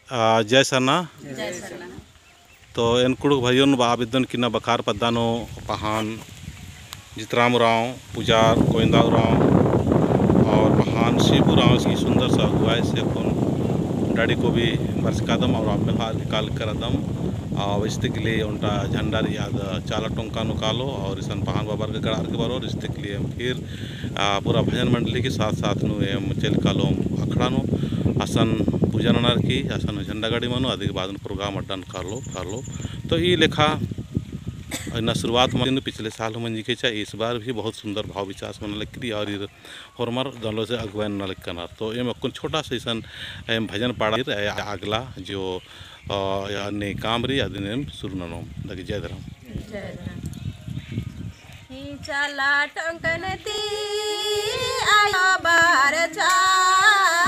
जय सरना जय सरना। तो इन कुड़ुक भाइयों आबिदन किना बखार पदानो पहान जितरामुराव पुजार गोविंदावराव और महान शिवराव की सुंदर सा अगुवाई से डाड़ी को भी वर्ष कदम और आप हाल निकाल कर दम और इसके लिए उनका झंडा याद चाला टोंका निकालो और इस पहान बाबर के गड़ार के बारो इसके लिए फिर पूरा भजन मंडली के साथ साथ चल कालो अखड़ा नो आसन पूजा नार की आसन झंडा गाड़ी मानो अधिक बाद प्रोग्राम अड्डन कर लो तो ये लेखा ना शुरुआत में पिछले साल मन जी के इस बार भी बहुत सुंदर भाव विचास मन लगी और होरमर दलों से अगवान न लग तो ये कुछ छोटा सा ऐसा भजन पाड़ा अगला जो अन्य काम रही अधिनियम शुरू ननो लगे जय धर्म चला टंकनती आयो बार चा